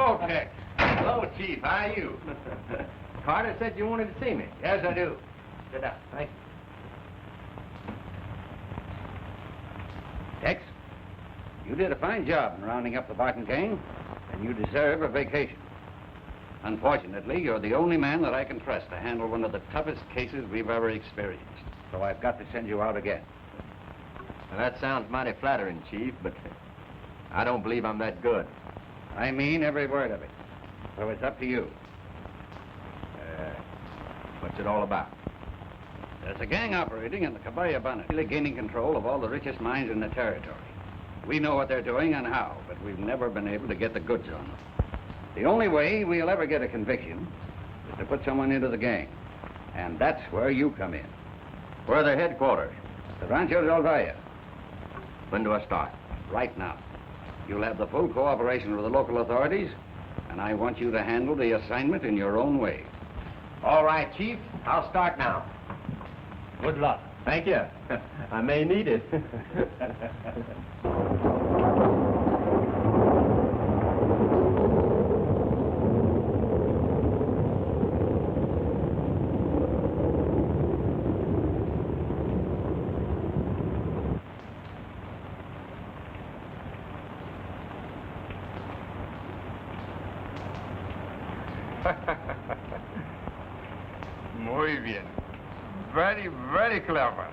Hello, Tex. Hello, Chief. How are you? Carter said you wanted to see me. Yes, I do. Sit down. Thank you. Tex, you did a fine job in rounding up the Barton gang, and you deserve a vacation. Unfortunately, you're the only man that I can trust to handle one of the toughest cases we've ever experienced. So I've got to send you out again. Well, that sounds mighty flattering, Chief, but I don't believe I'm that good. I mean every word of it. So it's up to you. What's it all about? There's a gang operating in the Cabaya Bonnet, gaining control of all the richest mines in the territory. We know what they're doing and how, but we've never been able to get the goods on them. The only way we'll ever get a conviction is to put someone into the gang. And that's where you come in. Where are their headquarters? The Rancho del Valle. When do I start? Right now. You'll have the full cooperation of the local authorities, and I want you to handle the assignment in your own way. All right, Chief. I'll start now. Good luck. Thank you. I may need it. Muy bien. Very, very clever.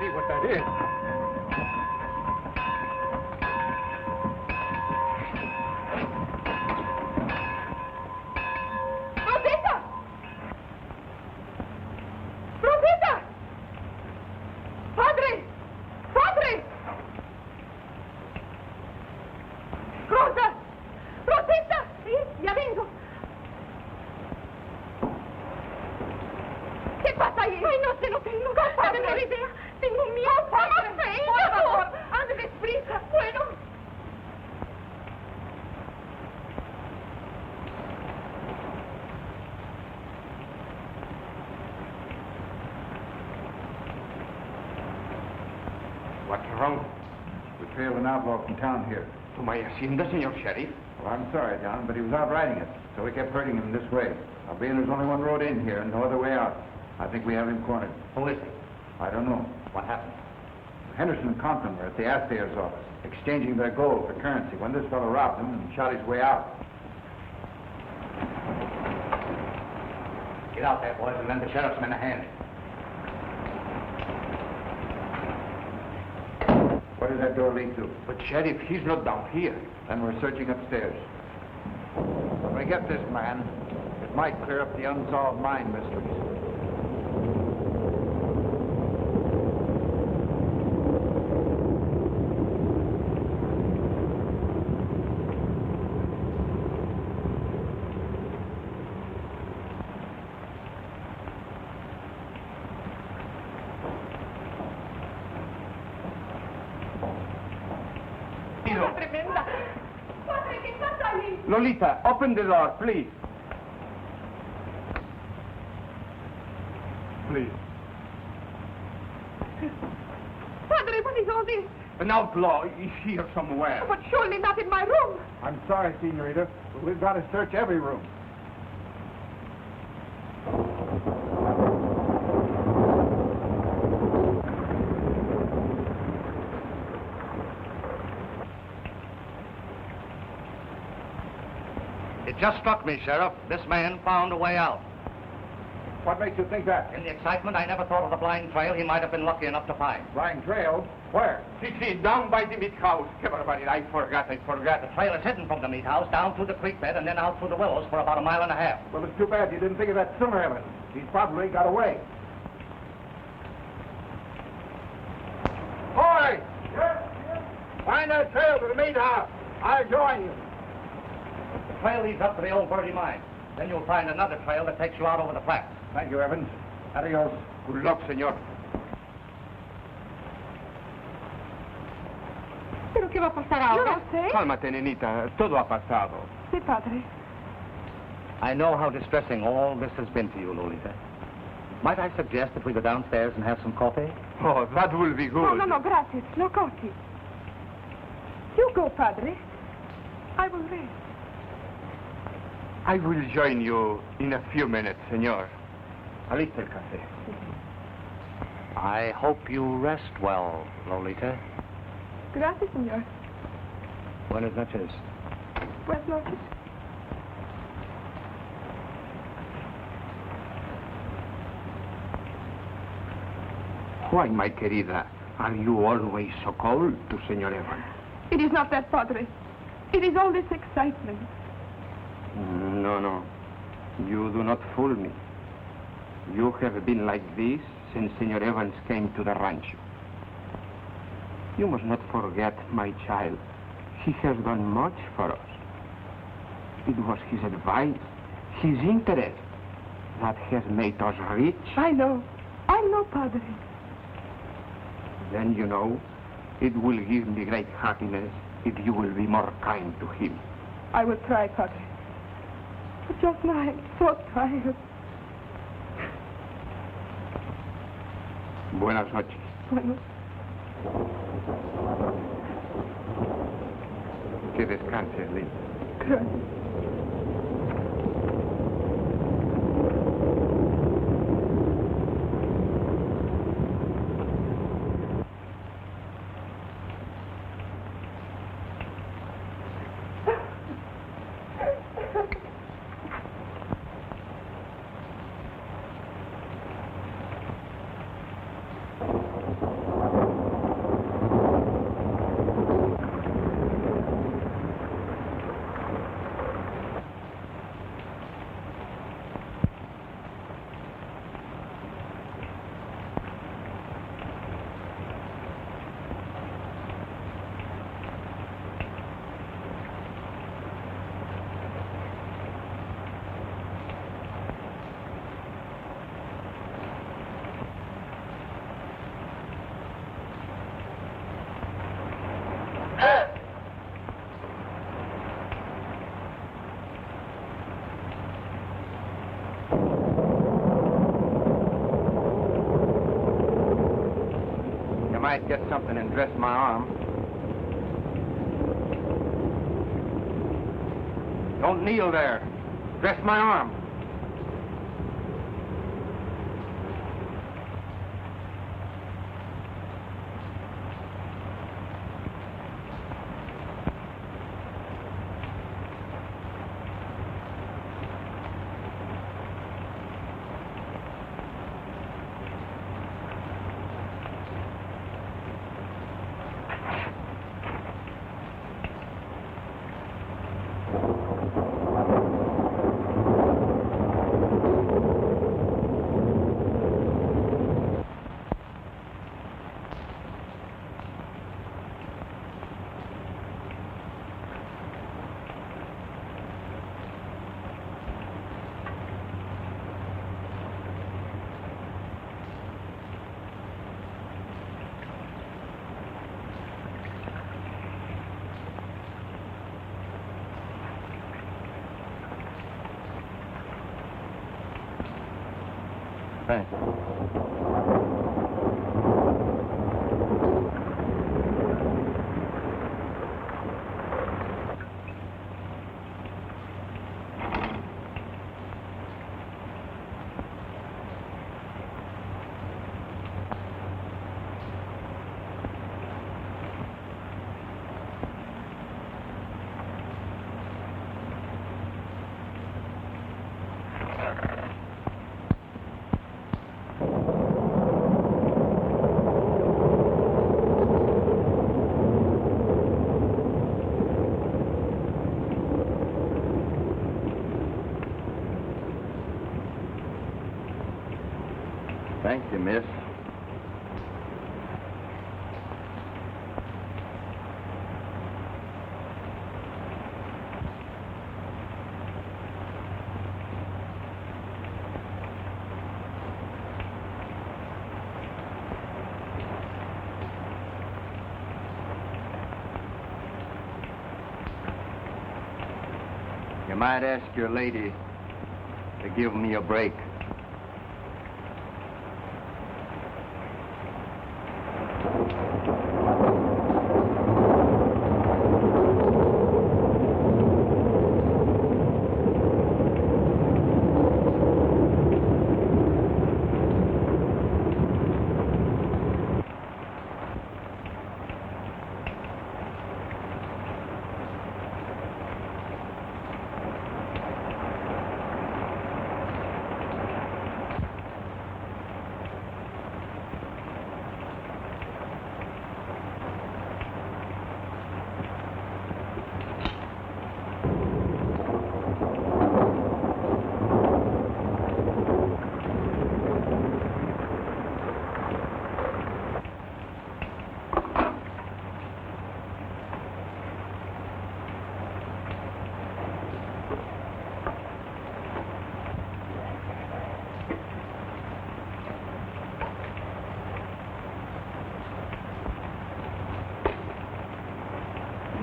See what that is. Rosita! Rosita! Padre! Padre! Rosa! Rosita! Sí, ya vengo. ¿Qué pasa ahí? Ay, no sé, no tengo la menor idea. Tengo miedo. ¡Vamos, por favor! ¡Ande deprisa! Bueno. What's wrong? We trailed an outlaw from town here. To my hacienda, Senor Sheriff. Well, I'm sorry, John, but he was out riding it, so we kept hurting him this way. Now, being there's only one road in here and no other way out, I think we have him cornered. Who is he? I don't know. What happened? Henderson and Compton were at the assayer's office, exchanging their gold for currency when this fellow robbed them and shot his way out. Get out there, boys, and lend the sheriff's men a hand. Where does that door lead to? But, Sheriff, he's not down here. Then we're searching upstairs. When we get this man, it might clear up the unsolved mine mysteries. Tremenda. Padre, ¿qué pasa ahí? Lolita, open the door, please. Please. Padre, what is all this? An outlaw is here somewhere. But surely not in my room. I'm sorry, Senorita. We've got to search every room. It just struck me, Sheriff. This man found a way out. What makes you think that? In the excitement, I never thought of the blind trail he might have been lucky enough to find. Blind trail? Where? See, down by the meat house. Everybody, I forgot. The trail is hidden from the meat house, down through the creek bed, and then out through the willows for about a mile and a half. Well, it's too bad you didn't think of that sooner, Evans. He's probably got away. Boy! Find that trail to the meat house. I'll join you. The trail leads up to the old Birdie mine. Then you'll find another trail that takes you out over the flats. Thank you, Evans. Adios. Good luck, senor. ¿Pero qué va a pasar ahora? Yo no sé. Cálmate, nenita. Todo ha pasado. Sí, padre. I know how distressing all this has been to you, Lolita. Might I suggest that we go downstairs and have some coffee? Oh, that will be good. No, gracias. No coffee. You go, padre. I will rest. I will join you in a few minutes, senor. Ahorita el café. I hope you rest well, Lolita. Gracias, señor. Buenas noches. Buenas noches. Why, my querida, are you always so cold to Senor Evans? It is not that, padre. It is all this excitement. No. You do not fool me. You have been like this since Senor Evans came to the rancho. You must not forget, my child, he has done much for us. It was his advice, his interest, that has made us rich. I know, padre. Then, you know, it will give me great happiness if you will be more kind to him. I will try, padre. But just now I'm so tired. Buenas noches. Bueno, Que descanses, Lynn. gracias. I might get something and dress my arm. Don't kneel there. Dress my arm. Thanks. Thank you, miss. You might ask your lady to give me a break.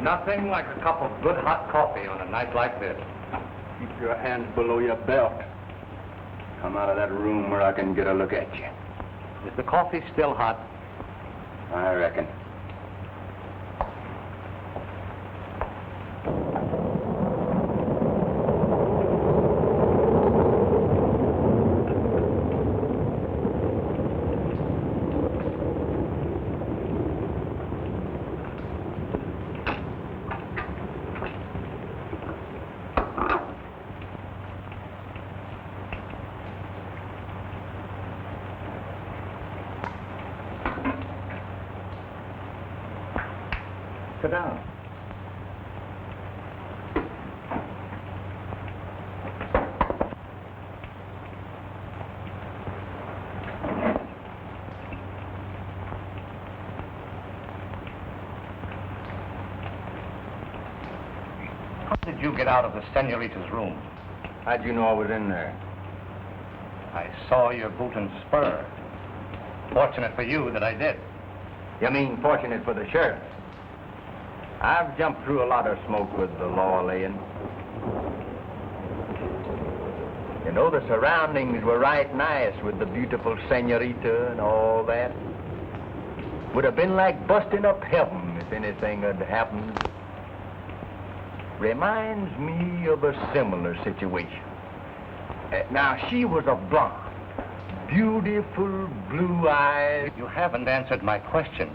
Nothing like a cup of good hot coffee on a night like this. Keep your hands below your belt. Come out of that room where I can get a look at you. Is the coffee still hot? I reckon. Sit down. How did you get out of the senorita's room? How'd you know I was in there? I saw your boot and spur. Fortunate for you that I did. You mean fortunate for the sheriff? I've jumped through a lot of smoke with the law laying. You know, the surroundings were right nice with the beautiful senorita and all that. Would have been like busting up heaven if anything had happened. Reminds me of a similar situation. Now, she was a blonde, beautiful blue eyes. You haven't answered my question.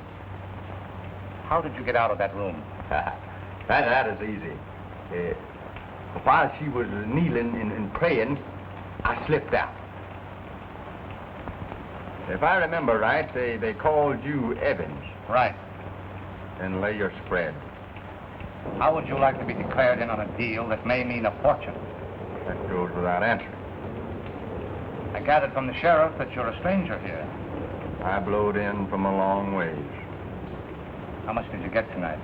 How did you get out of that room? that is easy. While she was kneeling and praying, I slipped out. If I remember right, they called you Evans. Right. Then lay your spread. How would you like to be declared in on a deal that may mean a fortune? That goes without answering. I gathered from the sheriff that you're a stranger here. I blowed in from a long ways. How much did you get tonight?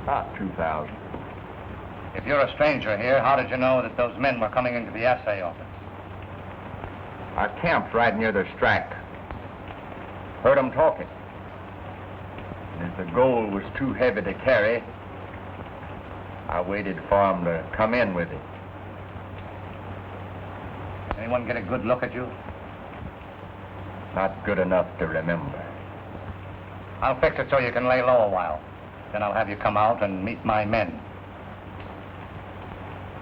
About 2,000. If you're a stranger here, how did you know that those men were coming into the assay office? I camped right near their strike. Heard them talking. And as the gold was too heavy to carry, I waited for them to come in with it. Anyone get a good look at you? Not good enough to remember. I'll fix it so you can lay low a while. Then I'll have you come out and meet my men.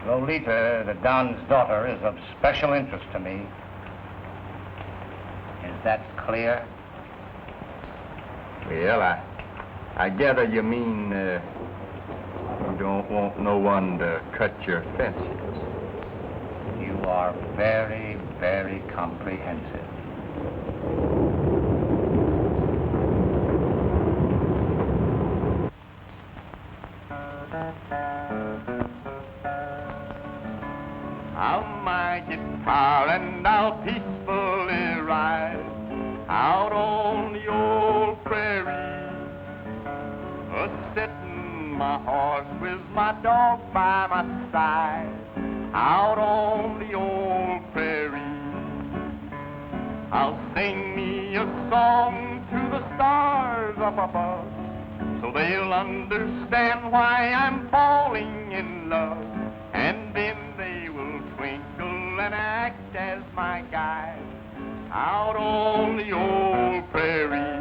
Lolita, the Don's daughter, is of special interest to me. Is that clear? Well, I gather you mean you don't want no one to cut your fences. You are very, very comprehensive. my guitar and I'll peacefully ride out on the old prairie, a-setting my horse with my dog by my side, out on the old prairie. I'll sing me a song to the stars up above, so they'll understand why I'm falling in love, and then they will twinkle and act as my guide out on the old prairie.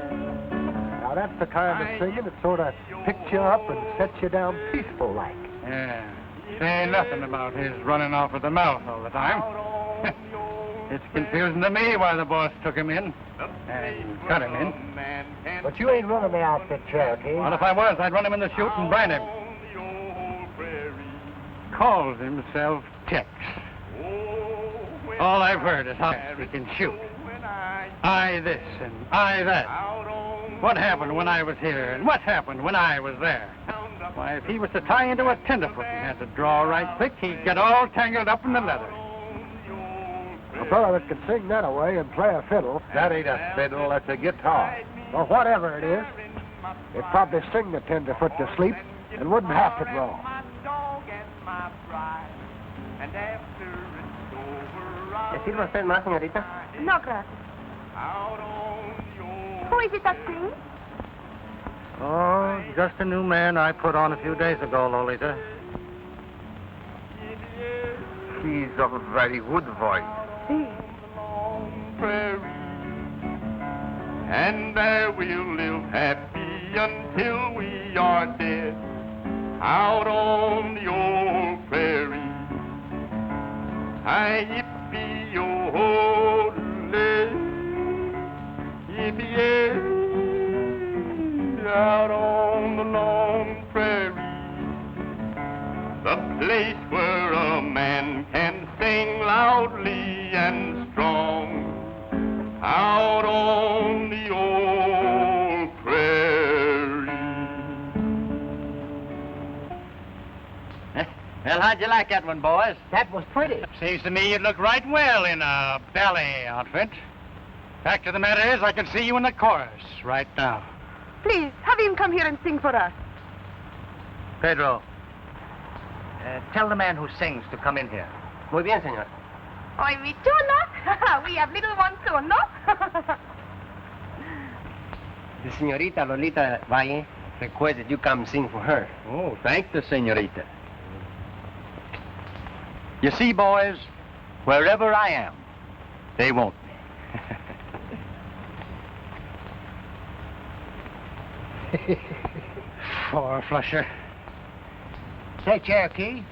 Now, that's the kind of singing that sort of picks you up and sets you down peaceful like. Yeah. Say nothing about his running off at the mouth all the time. It's confusing to me why the boss took him in and cut him in. But you ain't running the outfit, Cherokee. Well, if I was, I'd run him in the chute and brand him. Calls himself Tex. All I've heard is how he can shoot. I this and I that. What happened when I was here and what happened when I was there? Why, if he was to tie into a tenderfoot and had to draw right quick, he'd get all tangled up in the leather. A fellow that can sing that away and play a fiddle. That ain't a fiddle, that's a guitar. Or whatever it is. It'd probably sing the tenderfoot to sleep and wouldn't have to draw. ¿Le sirve a usted más, señorita? No, gracias. Who is it that sings? Oh, just a new man I put on a few days ago, Lolita. He's of a very good voice. And there we'll live happy until we are dead, out on the old prairie. Hi, yippee-yo-ho-lee, yippee-yay, out on the long prairie, the place where a man can sing loudly and strong, out on the old prairie. Well, how'd you like that one, boys? That was pretty. Seems to me you'd look right well in a ballet outfit. Fact of the matter is, I can see you in the chorus right now. Please, have him come here and sing for us. Pedro, tell the man who sings to come in here. Muy bien, señor. Oy, mi chulo. We have little ones too, no? The señorita Lolita Valle requests that you come sing for her. Oh, thank the senorita. You see, boys, wherever I am, they want me. Four flusher. Say, Cherokee,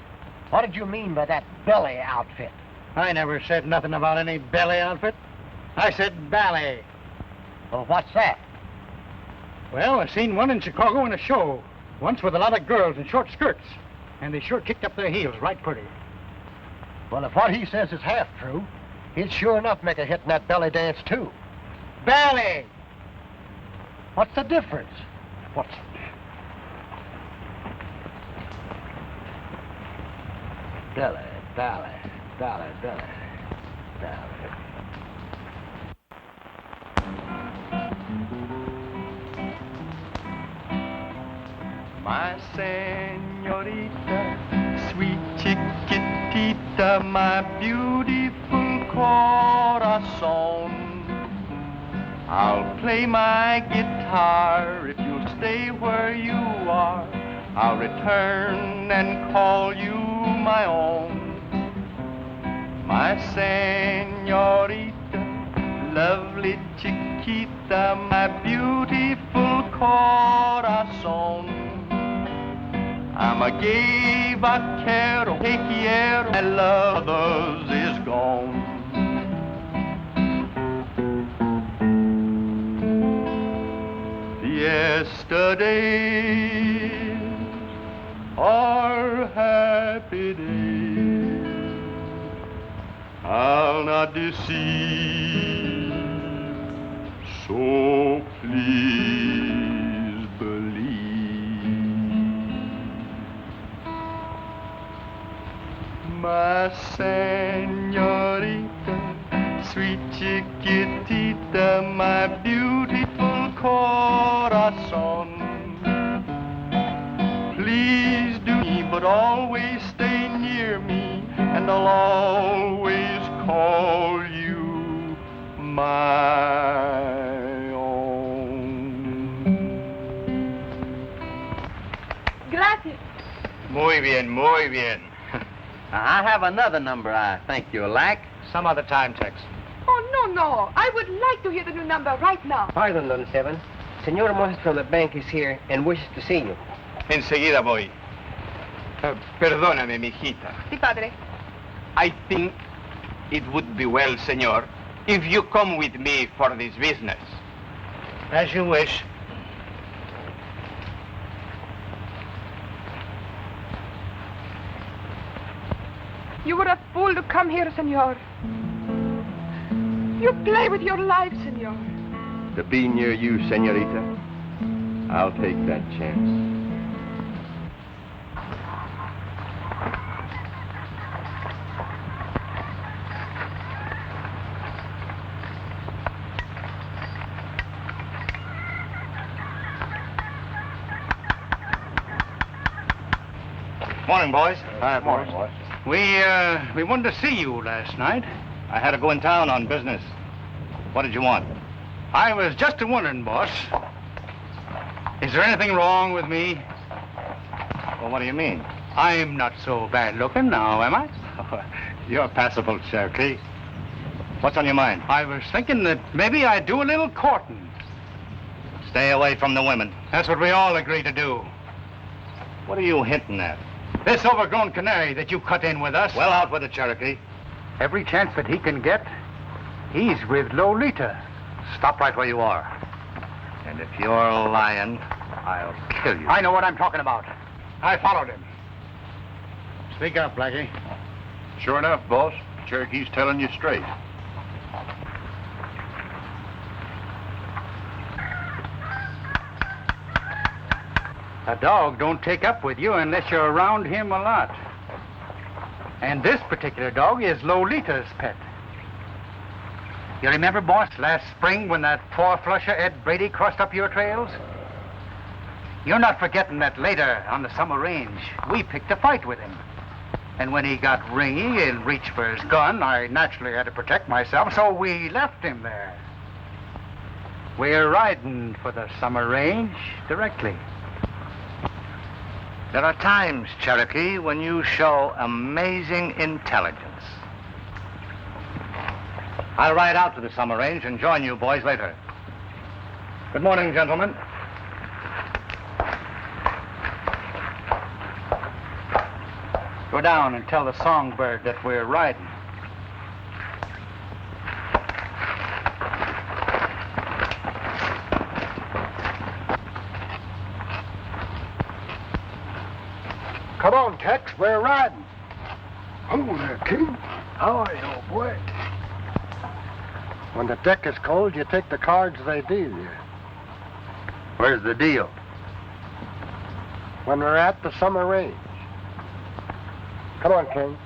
what did you mean by that belly outfit? I never said nothing about any belly outfit. I said ballet. Well, what's that? Well, I seen one in Chicago in a show, once with a lot of girls in short skirts, and they sure kicked up their heels right pretty. Well, if what he says is half true, he'd sure enough make a hit in that belly dance, too. Ballet! What's the difference? What's... Belly, belly, belly, belly, belly. My señorita, sweet chiquitita, my beautiful corazón. I'll play my guitar if you'll stay where you are. I'll return and call you my own. My señorita, lovely chiquita, my beautiful corazón. I'm a gay vaquero, que quiero, my love others is gone. Yesterdays are happy days, I'll not deceive, so please believe. My señorita, sweet chiquitita, my beautiful corazón. Please do me, but always stay near me, and I'll always call you my own. Gracias. Muy bien, muy bien. I have another number I think you'll like. Some other time, Tex. Oh, no. I would like to hear the new number right now. Pardon, Don Esteban. Senor Moses from the bank is here and wishes to see you. Enseguida voy. Perdóname, mijita. Sí, padre. I think it would be well, senor, if you come with me for this business. As you wish. You were a fool to come here, senor. You play with your life, senor. To be near you, señorita, I'll take that chance. Morning, boys. Hi, boys. We wanted to see you last night. I had to go in town on business. What did you want? I was just a-wondering, boss. Is there anything wrong with me? Well, what do you mean? I'm not so bad looking now, am I? You're passable, Cherokee. What's on your mind? I was thinking that maybe I'd do a little courting. Stay away from the women. That's what we all agree to do. What are you hinting at? This overgrown canary that you cut in with us. Well, out with it, Cherokee. Every chance that he can get, he's with Lolita. Stop right where you are. And if you're lying, I'll kill you. I know what I'm talking about. I followed him. Speak up, Blackie. Sure enough, boss. Cherokee's telling you straight. A dog don't take up with you unless you're around him a lot. And this particular dog is Lolita's pet. You remember, boss, last spring when that four-flusher Ed Brady crossed up your trails? You're not forgetting that later on the summer range, we picked a fight with him. And when he got ringy and reached for his gun, I naturally had to protect myself, so we left him there. We're riding for the summer range directly. There are times, Cherokee, when you show amazing intelligence. I'll ride out to the summer range and join you boys later. Good morning, gentlemen. Go down and tell the songbird that we're riding. Come on, Tex, we're riding. Oh, there, King. How are you, old boy? When the deck is cold, you take the cards they deal you. Where's the deal? When we're at the summer range. Come on, King.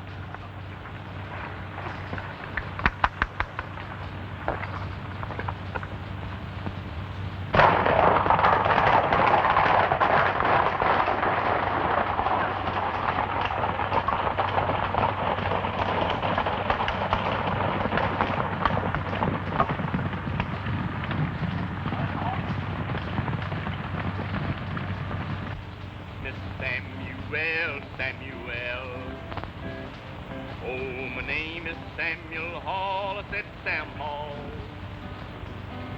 Samuel. Oh, my name is Samuel Hall. I said Sam Hall.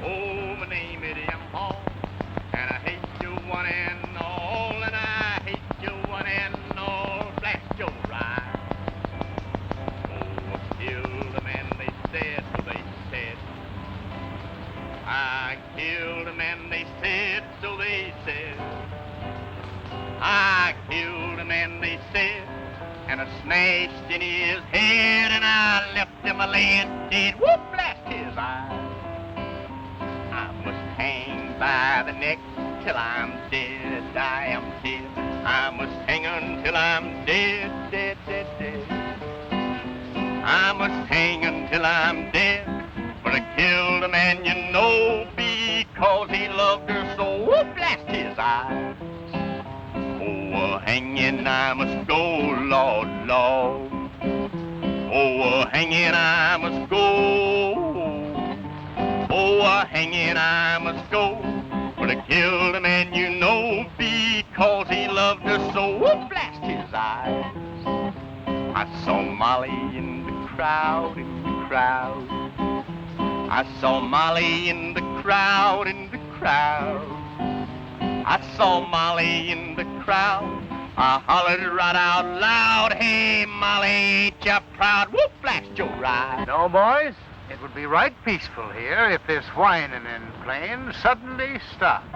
Oh, my name is Sam Hall. And I hate you one and all. And I hate you one and all. Blast your ride. Oh, I killed a man, they said, so they said. I killed a man, they said, so they said. I killed a man, they said, and I snatched in his head, and I left him a laying dead. Whoop, blast his eyes. I must hang by the neck till I'm dead. I am dead. I must hang until I'm dead, dead, dead, dead. Oh, hanging I must go. Oh, hanging I must go. But I killed a man you know because he loved her so. Oh, blast his eyes. I saw Molly in the crowd, in the crowd. I saw Molly in the crowd, in the crowd. I saw Molly in the crowd. I hollered right out loud, hey, Molly, ain't ya proud? Whoop, blast your ride. No, boys, it would be right peaceful here if this whining and playing suddenly stopped.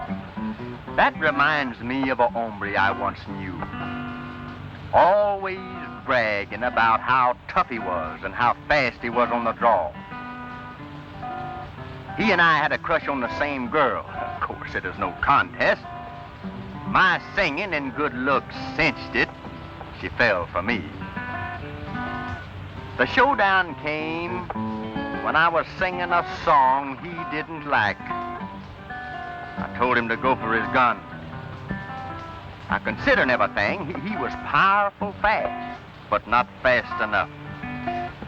That reminds me of a hombre I once knew. Always bragging about how tough he was and how fast he was on the draw. He and I had a crush on the same girl. Of course, it was no contest. My singing and good looks cinched it. She fell for me. The showdown came when I was singing a song he didn't like. I told him to go for his gun. I considered everything. He was powerful fast, but not fast enough.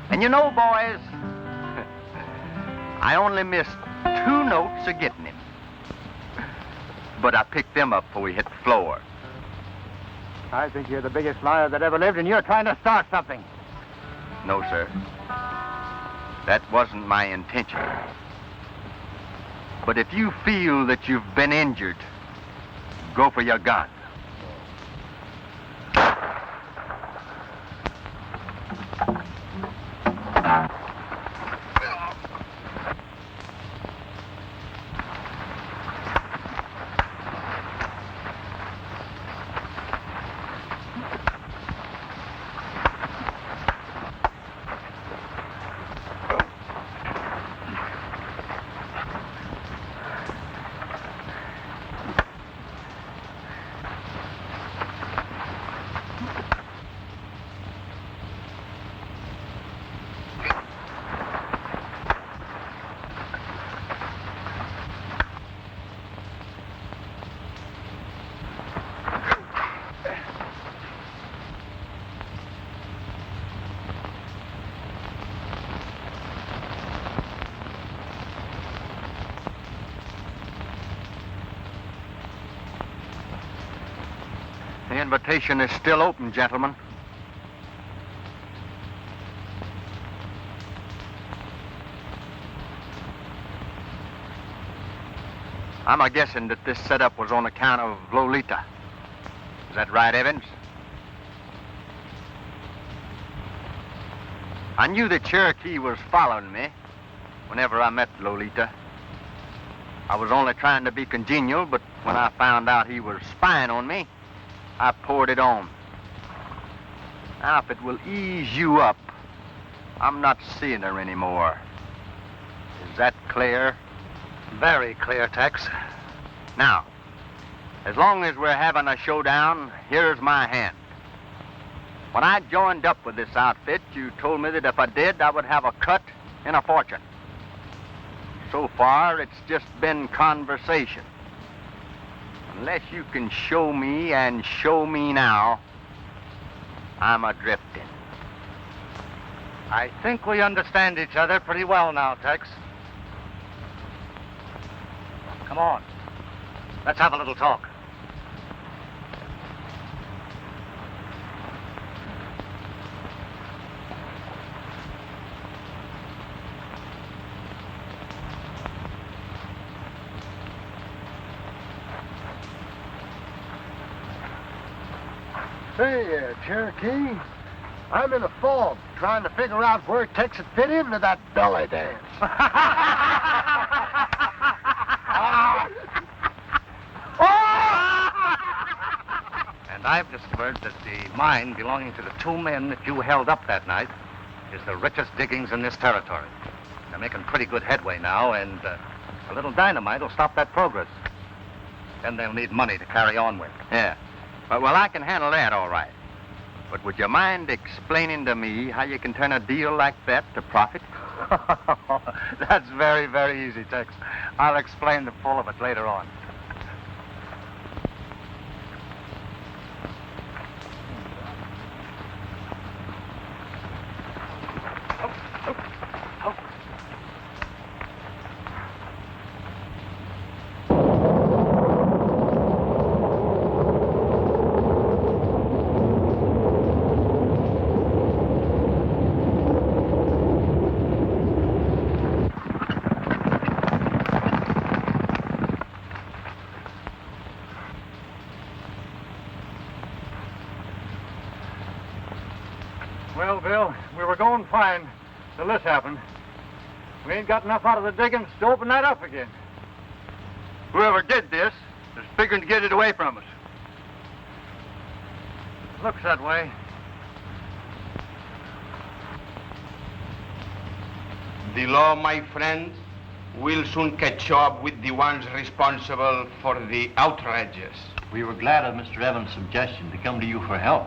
And you know, boys, I only missed 2 notes of getting him. But I picked them up before we hit the floor. I think you're the biggest liar that ever lived, and you're trying to start something. No, sir. That wasn't my intention. But if you feel that you've been injured, go for your gun. The invitation is still open, gentlemen. I'm a-guessing that this setup was on account of Lolita. Is that right, Evans? I knew the Cherokee was following me whenever I met Lolita. I was only trying to be congenial, but when I found out he was spying on me, I poured it on. Now, if it will ease you up, I'm not seeing her anymore. Is that clear? Very clear, Tex. Now, as long as we're having a showdown, here's my hand. When I joined up with this outfit, you told me that if I did, I would have a cut and a fortune. So far, it's just been conversation. Unless you can show me and show me now, I'm a-drifting. I think we understand each other pretty well now, Tex. Come on. Let's have a little talk. Say, Cherokee, I'm in a fog trying to figure out where Tex would fit into that belly dance. And I've discovered that the mine belonging to the 2 men that you held up that night is the richest diggings in this territory. They're making pretty good headway now, and a little dynamite will stop that progress. Then they'll need money to carry on with. Yeah. Well, I can handle that all right. But would you mind explaining to me how you can turn a deal like that to profit? That's very, very easy, Tex. I'll explain the full of it later on. Bill. We were going fine till this happened. We ain't got enough out of the diggings to open that up again. Whoever did this is figuring to get it away from us. Looks that way. The law, my friends, will soon catch up with the ones responsible for the outrages. We were glad of Mr. Evans' suggestion to come to you for help,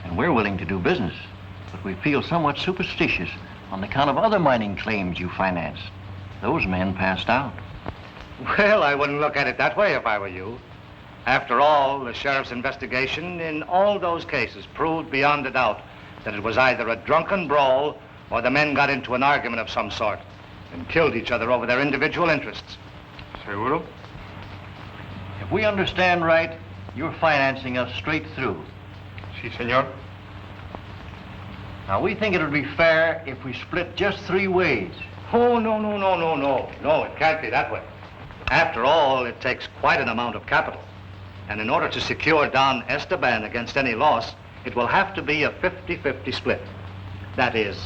and we're willing to do business, but we feel somewhat superstitious on account of other mining claims you financed. Those men passed out. Well, I wouldn't look at it that way if I were you. After all, the sheriff's investigation in all those cases proved beyond a doubt that it was either a drunken brawl or the men got into an argument of some sort and killed each other over their individual interests. Seguro? If we understand right, you're financing us straight through. Si, senor. Now, we think it would be fair if we split just 3 ways. Oh, no. No, it can't be that way. After all, it takes quite an amount of capital. And in order to secure Don Estaban against any loss, it will have to be a 50-50 split. That is,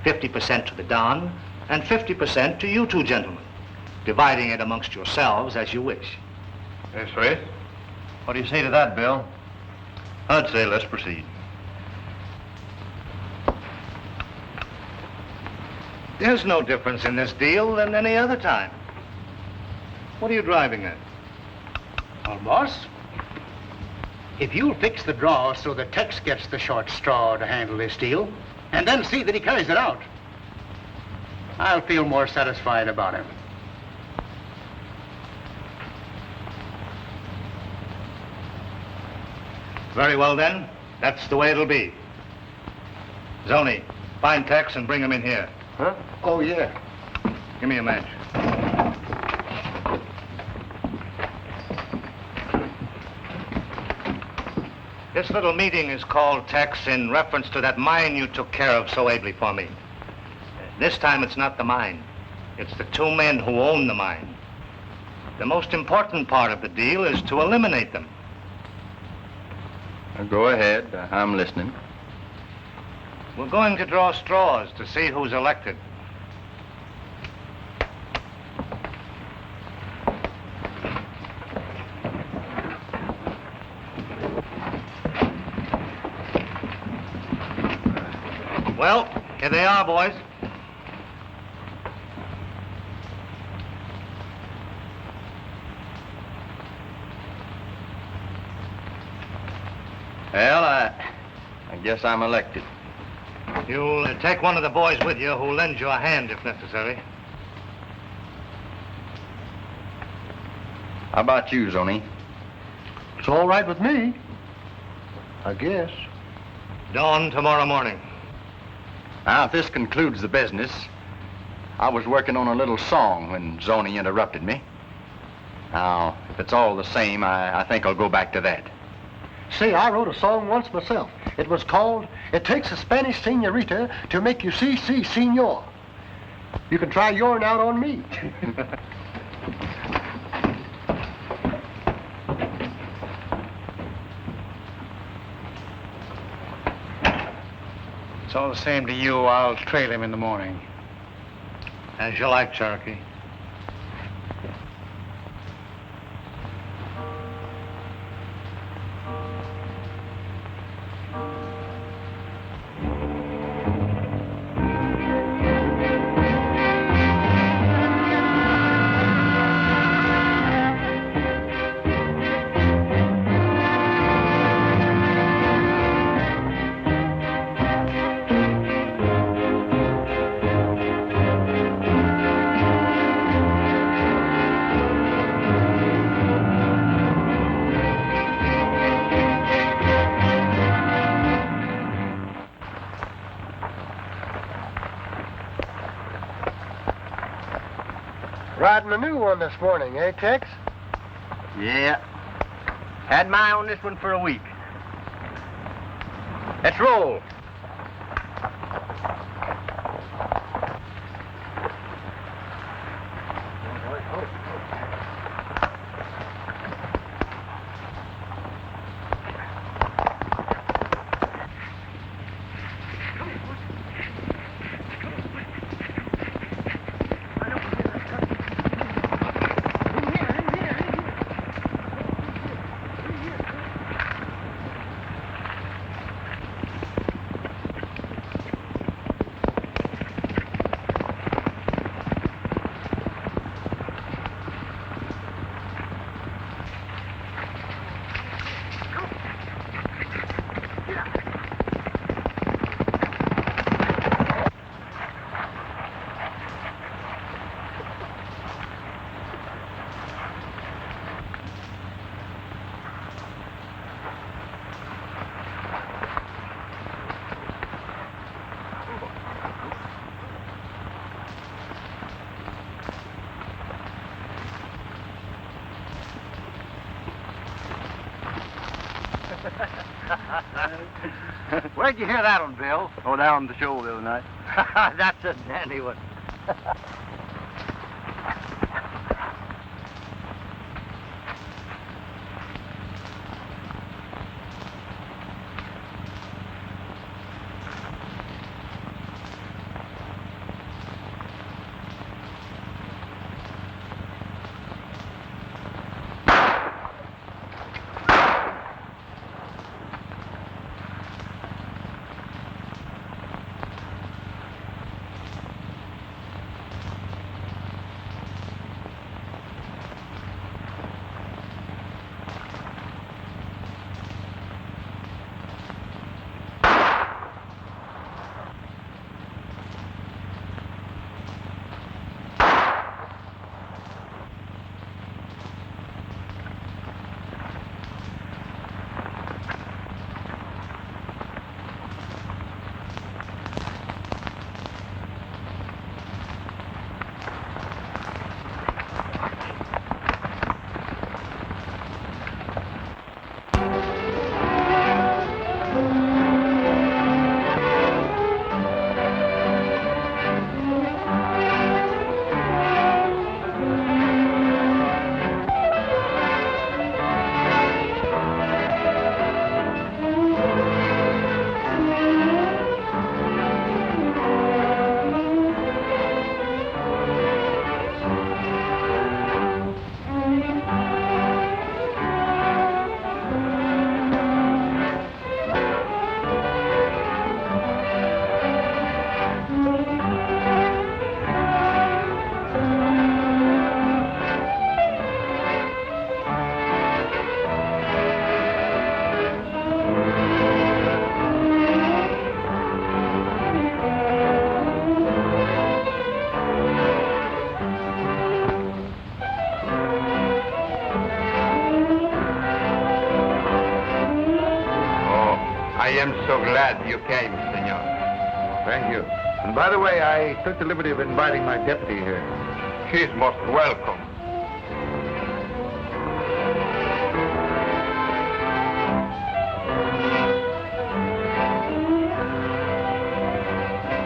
50% to the Don and 50% to you two gentlemen, dividing it amongst yourselves as you wish. Eso es. What do you say to that, Bill? I'd say let's proceed. There's no difference in this deal than any other time. What are you driving at? Well, boss, if you'll fix the draw so that Tex gets the short straw to handle this deal, and then see that he carries it out, I'll feel more satisfied about him. Very well, then. That's the way it'll be. Zoni, find Tex and bring him in here. Huh? Oh, yeah. Give me a match. This little meeting is called, Tex, in reference to that mine you took care of so ably for me. This time it's not the mine. It's the 2 men who own the mine. The most important part of the deal is to eliminate them. Go ahead. I'm listening. We're going to draw straws to see who's elected. Well, here they are, boys. Well, I guess I'm elected. You'll take one of the boys with you who'll lend you a hand if necessary. How about you, Zoni? It's all right with me, I guess. Dawn tomorrow morning. Now, if this concludes the business, I was working on a little song when Zoni interrupted me. Now, if it's all the same, I think I'll go back to that. Say, I wrote a song once myself. It was called, It Takes a Spanish Senorita to Make You See, Senor. You can try yourn out on me. It's all the same to you. I'll trail him in the morning. As you like, Cherokee. Riding a new one this morning, eh, Tex? Yeah. Had my eye on this one for a week. Let's roll. Where'd you hear that one, Bill? Oh, down the show the other night. That's a dandy one. I am so glad you came, senor. Thank you. And by the way, I took the liberty of inviting my deputy here. He's most welcome.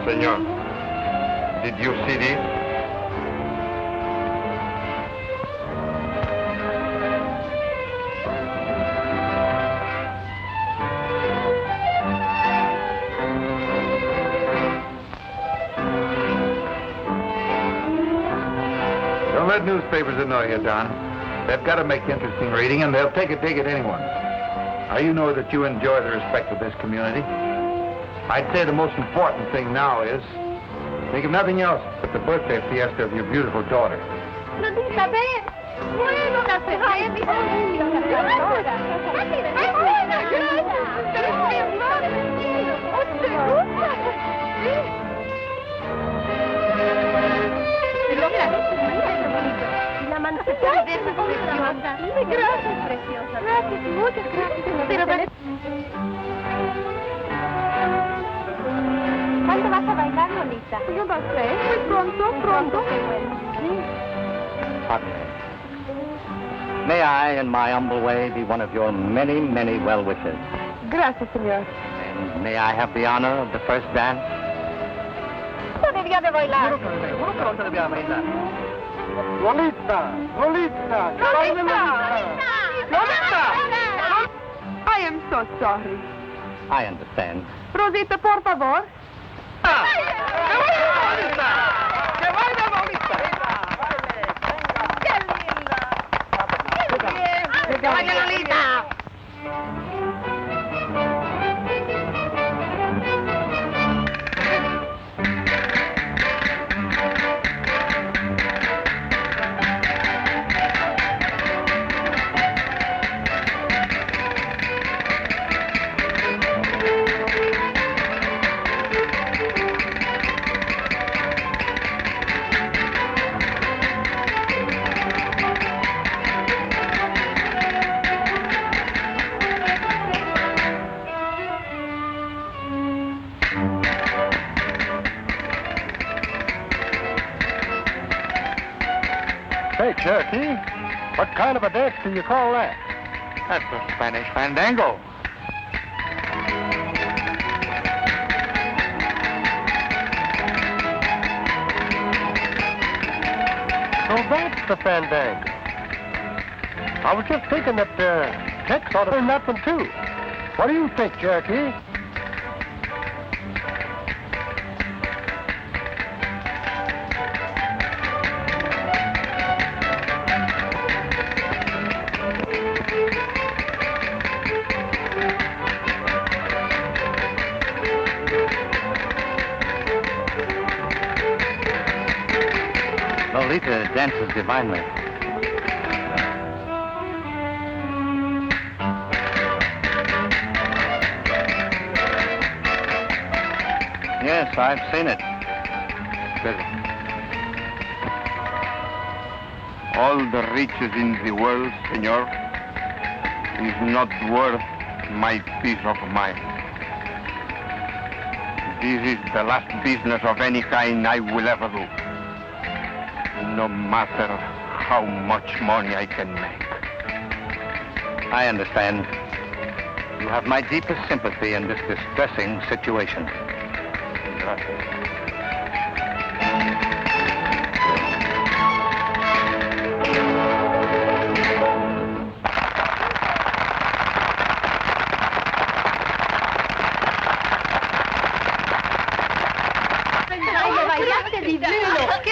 Senor, did you see this? Don't let newspapers annoy you, Don. They've got to make interesting reading, and they'll take a dig at anyone. Now, you know that you enjoy the respect of this community. I'd say the most important thing now is think of nothing else but the birthday fiesta of your beautiful daughter. Lolita, ven. Bueno, la cerveza. Pero es muy amable. ¿Te gusta? La manteca de esa preciosa. Gracias, preciosa. Gracias, muchas gracias. Pero ¿cuándo vas a bailar, Lolita? Yo no sé, muy pronto. Qué bueno. May I, in my humble way, be one of your many, many well-wishers? Gracias, señor. And may I have the honor of the first dance? No debía de bailar. Seguro que no se debía bailar. Lolita! I am so sorry. I understand. Rosita, por favor. ¡Que vaya Lolita! ¡Qué linda! ¡Que vaya Lolita! Hey, Cherokee, what kind of a dance do you call that? That's a Spanish fandango. that's the fandango. I was just thinking that Tex ought to learn that one, too. What do you think, Cherokee? Lolita dances divinely. Yes, I've seen it. All the riches in the world, senor, is not worth my peace of mind. This is the last business of any kind I will ever do. No matter how much money I can make. I understand. You have my deepest sympathy in this distressing situation.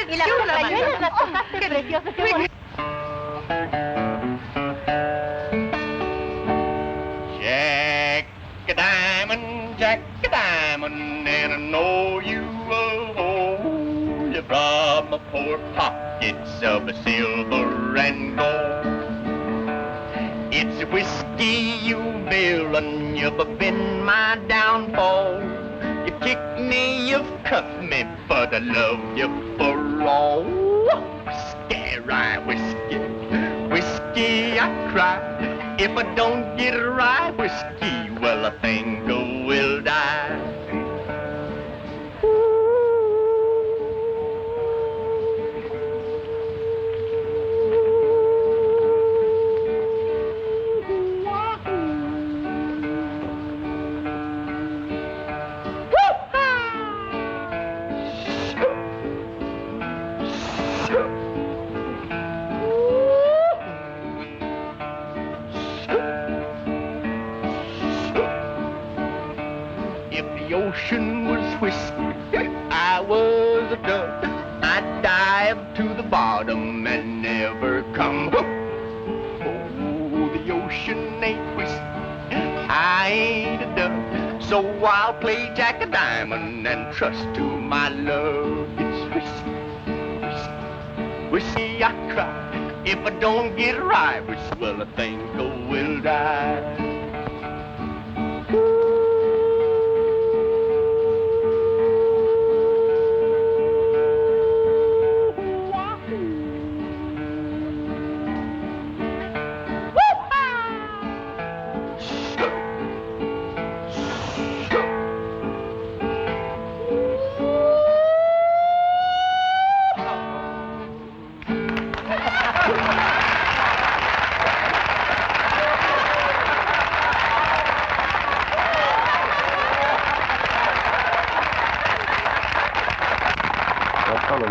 Y las ballenas las tocaste preciosas. Jack a diamond, and I know you will. You robbed my poor pockets of silver and gold. It's whiskey you've been, you've been my downfall. You kicked me, you've cuffed me, but I love you for all. Whiskey, rye, whiskey, whiskey, I cry. If I don't get rye whiskey, well, I think I will die. Ocean was whiskey, I was a duck. I'd dive to the bottom and never come. Oh, the ocean ain't whiskey, I ain't a duck. So I'll play Jack a diamond and trust to my love. It's whiskey, whiskey, whiskey, I cry. If I don't get rye whiskey, well, I think I will die.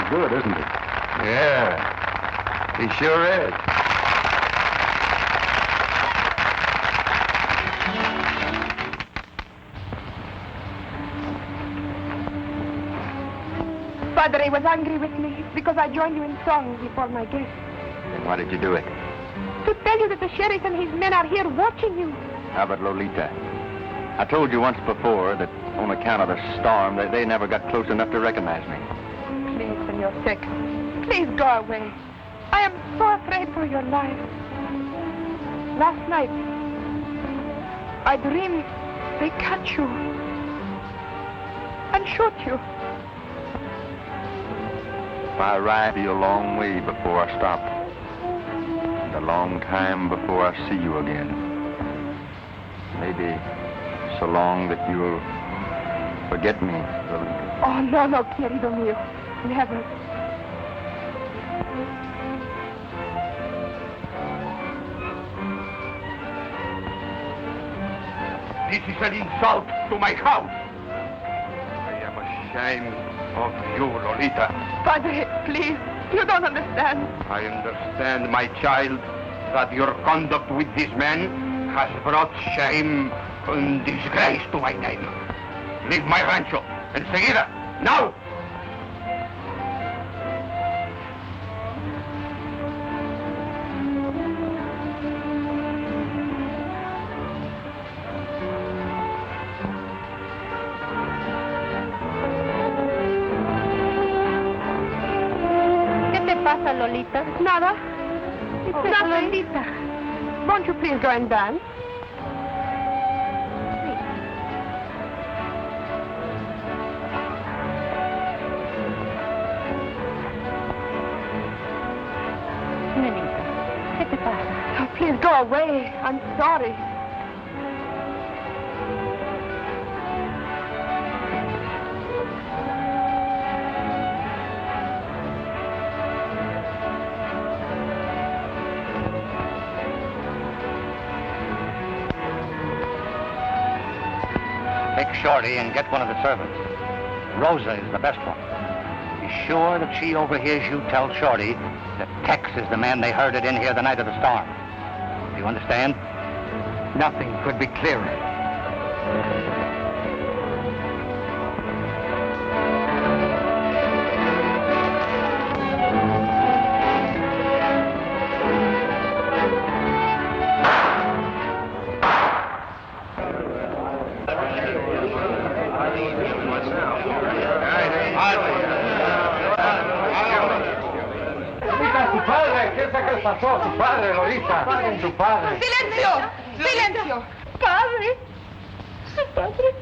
Good, isn't it? Yeah, he sure is. Padre was angry with me because I joined you in song before my guests. Then why did you do it? To tell you that the sheriff and his men are here watching you. How about Lolita? I told you once before that on account of the storm, they never got close enough to recognize me. Please, Senor Tex, please go away. I am so afraid for your life. Last night, I dreamed they catch you and shoot you. I ride be a long way before I stop, and a long time before I see you again. Maybe so long that you'll forget me, Lolita. Oh, no, querido mío. Never. This is an insult to my house. I am ashamed of you, Lolita. Padre, please, You don't understand. I understand, my child, that your conduct with this man has brought shame and disgrace to my name. Leave my rancho, enseguida, now! pasa, Lolita? Nada. It's nothing. Lolita. Won't you please go and dance? Nenita, ¿qué te pasa? Oh, please go away. I'm sorry. Take Shorty and get one of the servants. Rosa is the best one. Be sure that she overhears you tell Shorty that Tex is the man they herded in here the night of the storm. Do you understand? Nothing could be clearer. Pasó, su padre, Lolita. Su padre. ¡Silencio! ¡Silencio! Padre. Su padre.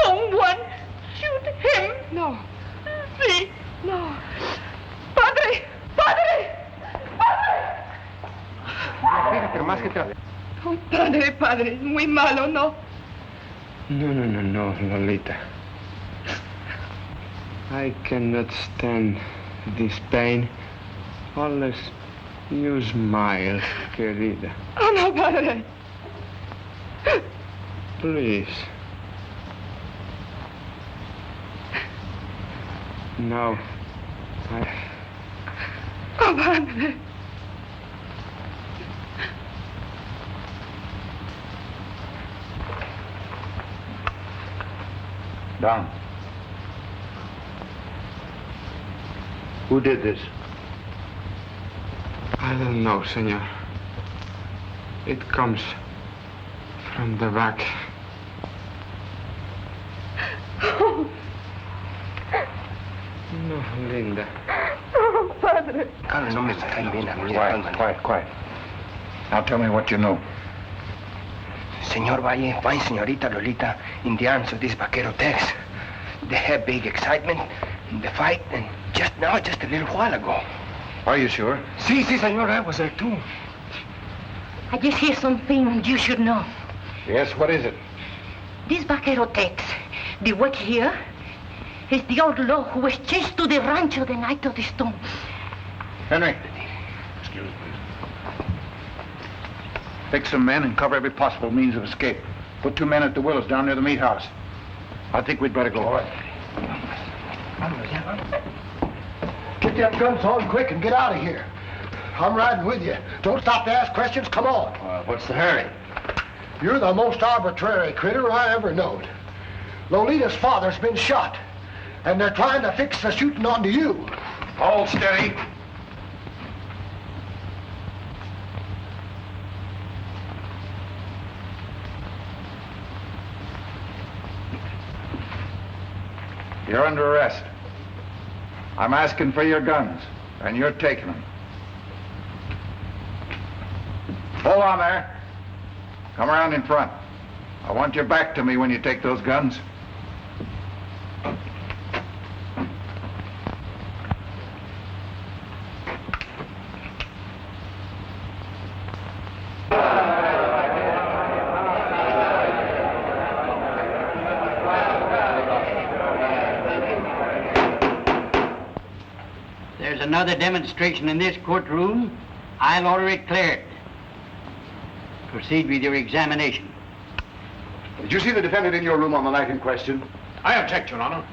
Someone shoot him. No. Sí. No. Padre. Padre. Padre. Fíjate más que te... Oh, padre, padre. Es muy malo, ¿no? No, Lolita. I cannot stand this pain. Unless you smile, querida. Oh, no, padre. Please. No. Oh, padre. Don. Who did this? I don't know, senor. It comes from the back. No, Linda. Oh, padre. Carlos, no me cae bien a mí. Quiet. Now tell me what you know. Senor Valle, fine señorita Lolita in the arms of this vaquero Tex. They had big excitement in the fight, and just a little while ago. Are you sure? Sí, senor, I was there too. I just hear something you should know. Yes, what is it? This vaquero Tex, the work here, is the outlaw who was chased to the rancho the night of the storm. Henry. Excuse me, please. Take some men and cover every possible means of escape. Put 2 men at the Willows down near the meat house. I think we'd better go. All right. Get them guns on quick and get out of here. I'm riding with you. Don't stop to ask questions. Come on. What's the hurry? You're the most arbitrary critter I ever knowed. Lolita's father's been shot, and they're trying to fix the shooting onto you. Hold steady. You're under arrest. I'm asking for your guns, and you're taking them. Hold on there. Come around in front. I want your back to me when you take those guns. There's another demonstration in this courtroom. I'll order it cleared. Proceed with your examination. Did you see the defendant in your room on the night in question? I object, Your Honor.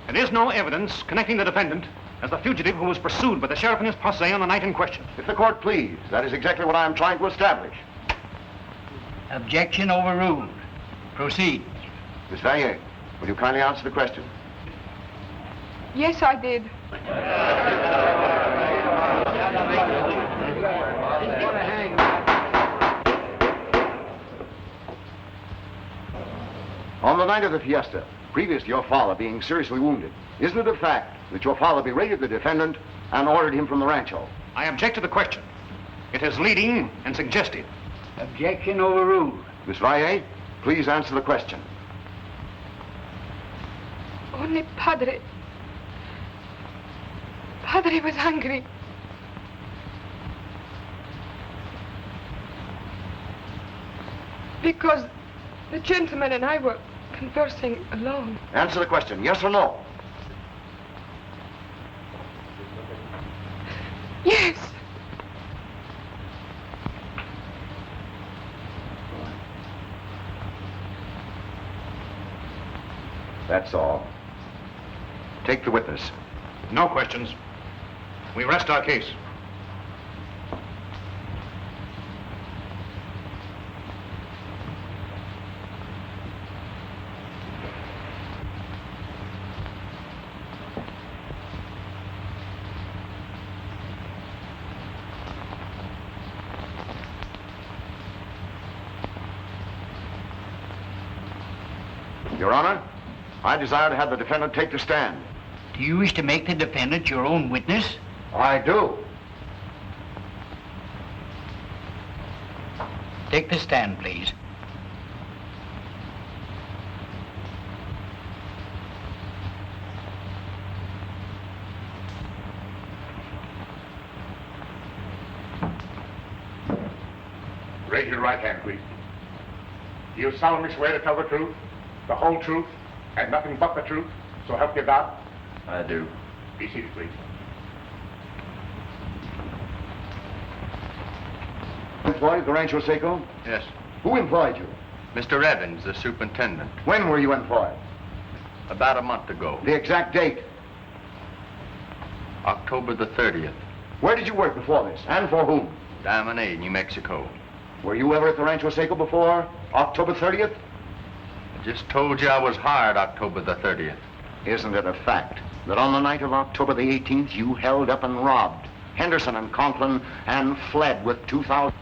There is no evidence connecting the defendant as the fugitive who was pursued by the sheriff and his posse on the night in question. If the court please, that is exactly what I am trying to establish. Objection overruled. Proceed. Miss Vanier, will you kindly answer the question? Yes, I did. On the night of the fiesta, previous to your father being seriously wounded, isn't it a fact that your father berated the defendant and ordered him from the rancho? I object to the question. It is leading and suggestive. Objection overruled. Miss Valle, please answer the question. Only Padre. Padre was hungry. Because the gentleman and I were conversing alone. Answer the question, yes or no? Yes. That's all. Take the witness. No questions. We rest our case. Your Honor, I desire to have the defendant take the stand. Do you wish to make the defendant your own witness? I do. Take the stand, please. Raise your right hand, please. Do you solemnly swear to tell the truth, the whole truth, and nothing but the truth, so help you God? I do. Be seated, please. Employed at the Rancho Seco? Yes. Who employed you? Mr. Evans, the superintendent. When were you employed? About a month ago. The exact date? October the 30th. Where did you work before this, and for whom? Diamond A, New Mexico. Were you ever at the Rancho Seco before October 30th? I just told you I was hired October the 30th. Isn't it a fact that on the night of October the 18th, you held up and robbed Henderson and Conklin and fled with 2,000...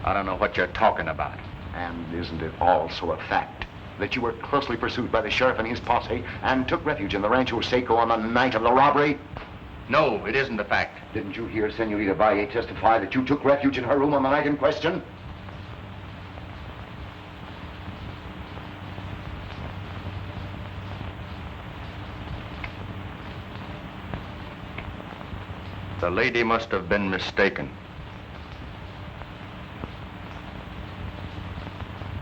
I don't know what you're talking about. And isn't it also a fact that you were closely pursued by the sheriff and his posse and took refuge in the Rancho Seco on the night of the robbery? No, it isn't a fact. Didn't you hear Senorita Valle testify that you took refuge in her room on the night in question? The lady must have been mistaken.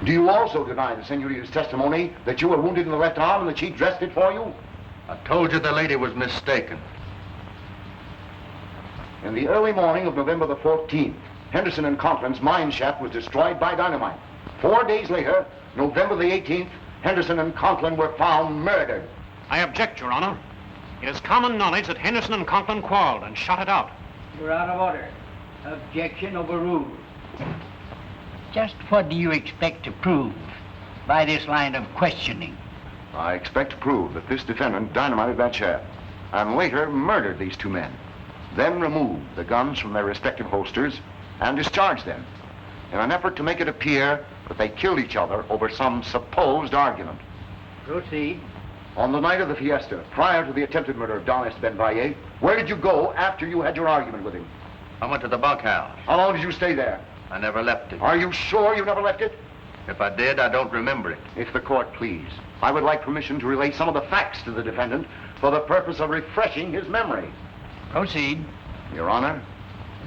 Do you also deny the Senorita's testimony that you were wounded in the left arm and that she dressed it for you? I told you the lady was mistaken. In the early morning of November the 14th, Henderson and Conklin's mine shaft was destroyed by dynamite. 4 days later, November the 18th, Henderson and Conklin were found murdered. I object, Your Honor. It is common knowledge that Henderson and Conklin quarreled and shot it out. You're out of order. Objection overruled. Just what do you expect to prove by this line of questioning? I expect to prove that this defendant dynamited that shaft and later murdered these two men, then removed the guns from their respective holsters and discharged them in an effort to make it appear that they killed each other over some supposed argument. Proceed. On the night of the fiesta, prior to the attempted murder of Don Estaban Valle, where did you go after you had your argument with him? I went to the bunkhouse. How long did you stay there? I never left it. Are you sure you never left it? If I did, I don't remember it. If the court please, I would like permission to relate some of the facts to the defendant for the purpose of refreshing his memory. Proceed. Your Honor,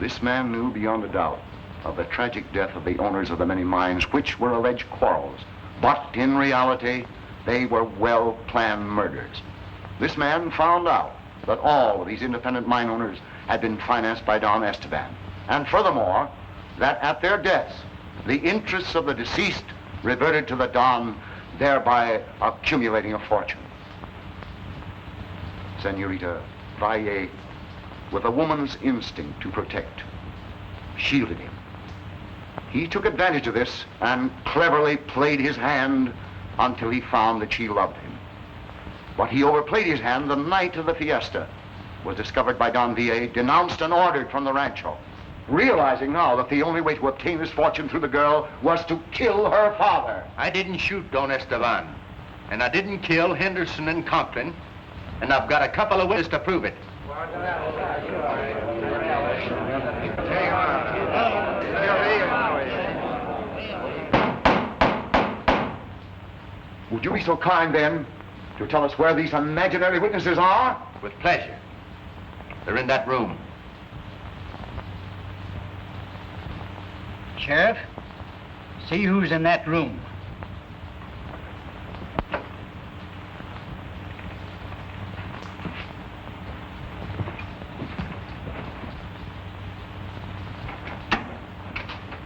this man knew beyond a doubt of the tragic death of the owners of the many mines which were alleged quarrels. But in reality, they were well-planned murders. This man found out that all of these independent mine owners had been financed by Don Estaban. And furthermore, that at their deaths, the interests of the deceased reverted to the Don, thereby accumulating a fortune. Senorita, Valle, with a woman's instinct to protect, shielded him. He took advantage of this and cleverly played his hand until he found that she loved him. But he overplayed his hand the night of the fiesta, was discovered by Don Villa, denounced and ordered from the rancho, realizing now that the only way to obtain his fortune through the girl was to kill her father. I didn't shoot Don Estaban, and I didn't kill Henderson and Conklin, and I've got a couple of witnesses to prove it. Would you be so kind, then, to tell us where these imaginary witnesses are? With pleasure. They're in that room. Sheriff, see who's in that room.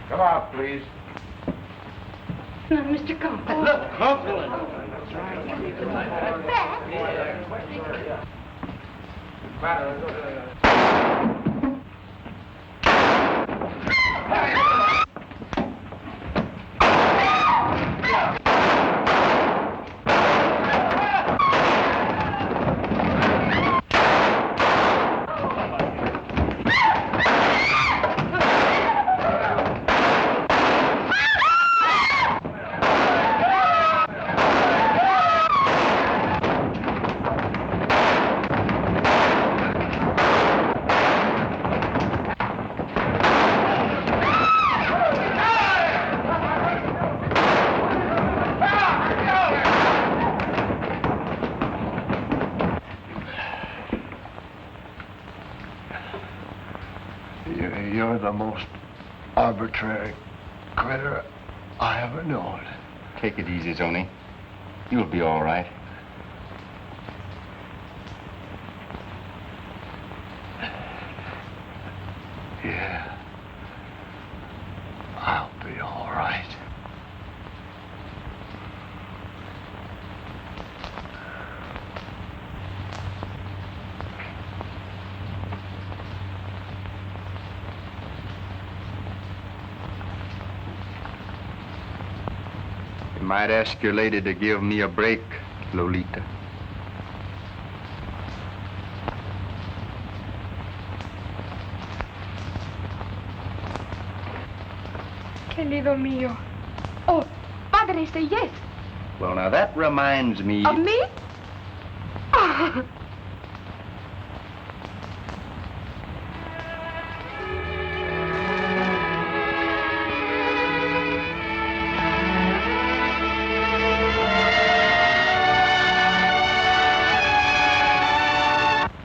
Come out, please. No, Mr. Conklin. Look, Conklin. You're the most arbitrary critter I ever known. Take it easy, Zoni. You'll be all right. Yeah. I'll be all right. You might ask your lady to give me a break, Lolita. Querido mío. Oh, Padre, say yes. Well, now that reminds me... Of me? Oh,